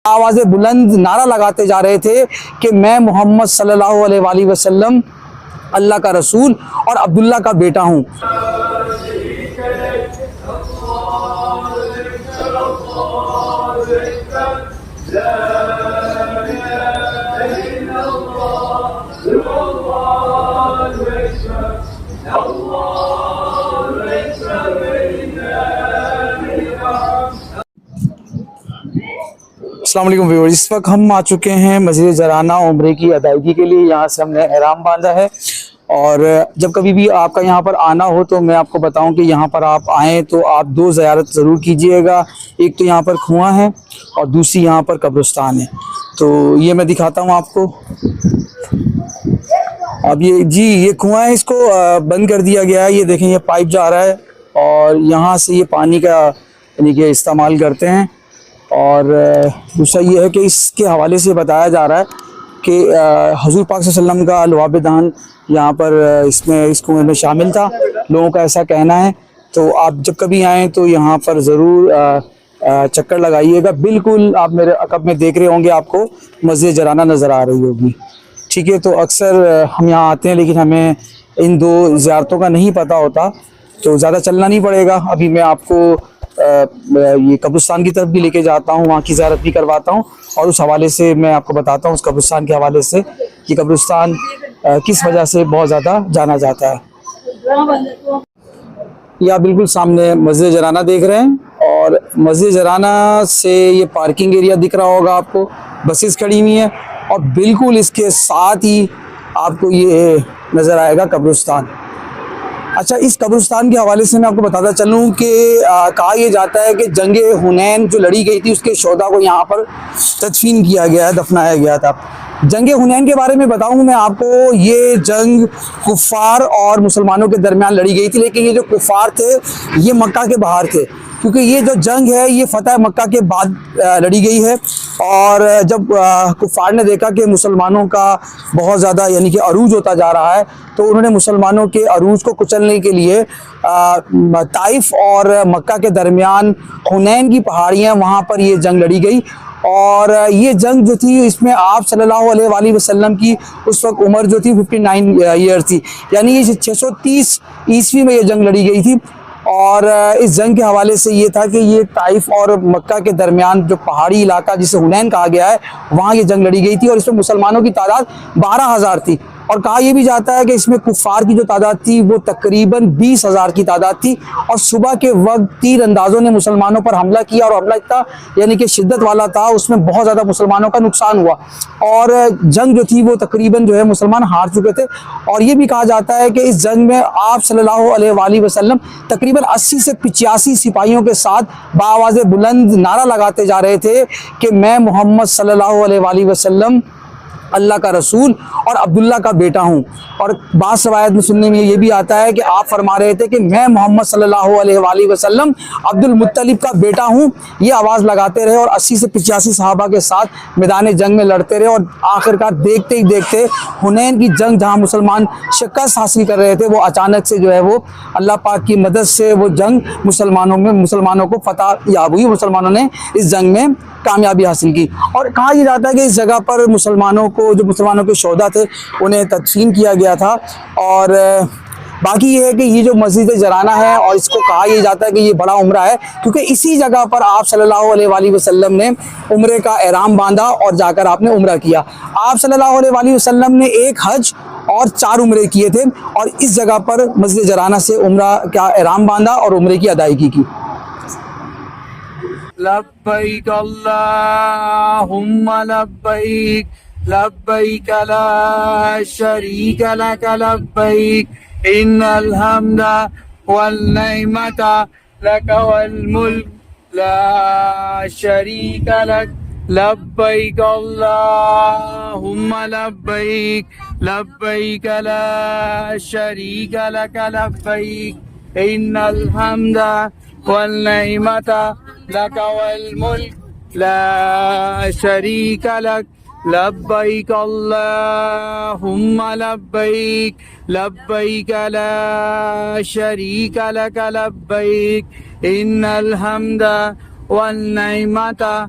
आवाज़ें बुलंद नारा लगाते जा रहे थे कि मैं मोहम्मद सल्लल्लाहु अलैहि वसल्लम अल्लाह का रसूल और अब्दुल्ला का बेटा हूँ। अस्सलाम वालेकुम व्यूअर्स, इस वक्त हम आ चुके हैं मस्जिद जराना उम्रे की अदायगी के लिए। यहाँ से हमने एहराम बांधा है और जब कभी भी आपका यहाँ पर आना हो तो मैं आपको बताऊं कि यहाँ पर आप आएँ तो आप दो ज़ियारत ज़रूर कीजिएगा। एक तो यहाँ पर कुआं है और दूसरी यहाँ पर कब्रिस्तान है। तो ये मैं दिखाता हूँ आपको। अब ये कुआं है, इसको बंद कर दिया गया है। ये देखें, ये पाइप जा रहा है और यहाँ से ये पानी का यानी कि इस्तेमाल करते हैं। और दूसरा ये है कि इसके हवाले से बताया जा रहा है कि हुज़ूर पाक सल्लल्लाहु अलैहि वसल्लम का लुआब दहन यहाँ पर इस कुएं में शामिल था, लोगों का ऐसा कहना है। तो आप जब कभी आएँ तो यहाँ पर ज़रूर चक्कर लगाइएगा। बिल्कुल आप मेरे अक़ब में देख रहे होंगे, आपको मस्जिद जराना नज़र आ रही होगी। ठीक है, तो अक्सर हम यहाँ आते हैं लेकिन हमें इन दो ज़ियारतों का नहीं पता होता, तो ज़्यादा चलना नहीं पड़ेगा। अभी मैं आपको ये कब्रिस्तान की तरफ भी लेके जाता हूँ, वहाँ की ज़ियारत भी करवाता हूँ और उस हवाले से मैं आपको बताता हूँ, उस कब्रिस्तान के हवाले से कि कब्रिस्तान किस वजह से बहुत ज़्यादा जाना जाता है। ये आप बिल्कुल सामने मस्जिद जराना देख रहे हैं और मस्जिद जराना से ये पार्किंग एरिया दिख रहा होगा आपको, बसेस खड़ी हुई हैं और बिल्कुल इसके साथ ही आपको ये नज़र आएगा कब्रिस्तान। अच्छा, इस कब्रिस्तान के हवाले से मैं आपको बताता चलूँ कि कहा यह जाता है कि जंगे हुनैन जो लड़ी गई थी उसके शोधा को यहाँ पर तदफीन किया गया है, दफनाया गया था। जंगे हुनैन के बारे में बताऊँ मैं आपको, ये जंग कुफ़ार और मुसलमानों के दरमियान लड़ी गई थी, लेकिन ये जो कुफ़ार थे ये मक्का के बाहर थे, क्योंकि ये जो जंग है ये फ़तह मक्का के बाद लड़ी गई है। और जब कुफ़ार ने देखा कि मुसलमानों का बहुत ज़्यादा यानी कि अरूज होता जा रहा है, तो उन्होंने मुसलमानों के अरूज को कुचलने के लिए ताइफ और मक्का के दरमियान हुनैन की पहाड़ियाँ, वहाँ पर ये जंग लड़ी गई। और ये जंग जो थी इसमें आप सल्लल्लाहु अलैहि वसल्लम की उस वक्त उम्र जो थी 59 ईयर थी, यानी ये 630 ईस्वी में ये जंग लड़ी गई थी। और इस जंग के हवाले से ये था कि ये ताइफ और मक्का के दरमियान जो पहाड़ी इलाका जिसे हुनैन कहा गया है, वहाँ ये जंग लड़ी गई थी और इसमें मुसलमानों की तादाद 12,000 थी। और कहा यह भी जाता है कि इसमें कुफ़ार की जो तादाद थी वो तकरीबन 20,000 की तादाद थी। और सुबह के वक्त तीर अंदाज़ों ने मुसलमानों पर हमला किया और हमला इतना यानी कि शिद्दत वाला था, उसमें बहुत ज़्यादा मुसलमानों का नुकसान हुआ और जंग जो थी वो तकरीबन जो है मुसलमान हार चुके थे। और ये भी कहा जाता है कि इस जंग में आप सल्लल्लाहु अलैहि वसल्लम तकरीबन 80 से 85 सिपाहियों के साथ बाआवाज़ें बुलंद नारा लगाते जा रहे थे कि मैं मोहम्मद सल्लल्लाहु अलैहि वसल्लम अल्लाह का रसूल और अब्दुल्ला का बेटा हूँ। और बात रवायत में सुनने में ये भी आता है कि आप फरमा रहे थे कि मैं मोहम्मद सल्लल्लाहु अलैहि वसल्लम अब्दुल मुत्तलिब का बेटा हूँ। ये आवाज़ लगाते रहे और 80 से 85 सहाबा के साथ मैदान जंग में लड़ते रहे। और आखिरकार देखते ही देखते हुनैन की जंग, जहाँ मुसलमान शिकस्त हासिल कर रहे थे, वो अचानक से जो है वो अल्लाह पाक की मदद से वो जंग मुसलमानों को फतह याब हुई। मुसलमानों ने इस जंग में कामयाबी हासिल की। और कहा यह जाता है कि इस जगह पर मुसलमानों के शोधा थे उन्हें तदफीन किया गया था। और बाकी ये है कि ये जो मस्जिद जराना है और इसको कहा यह जाता है कि ये बड़ा उम्रा है, क्योंकि इसी जगह पर आप सल्लल्लाहु अलैहि वसल्लम ने उम्रे का एहराम बांधा और जाकर आपने उम्रा किया। आप सल्लल्लाहु अलैहि वसल्लम ने एक हज और 4 उम्रे किए थे और इस जगह पर मस्जिद जराना से उम्रा का एहराम बांधा और उम्रे की अदायगी की। लब्बैक अल्लाहुम्मा लब्बैक लब्बैक ला शरीक लक लब्बैक इन्नल हम्दा वल निअमता लक वल मुल्क ला शरीक लक लब्बैक अल्लाहुम्मा लब्बैक लब्बैक ला शरीक लक लब्बैक इन्नल हम्दा वल निअमता लक वल मुल्क ला शरीक लक लब्बैक अल्लाहुम्मा लब्बैक लब्बैक ला शरीक लक लब्बैक इन्नल हम्दा वल निअमता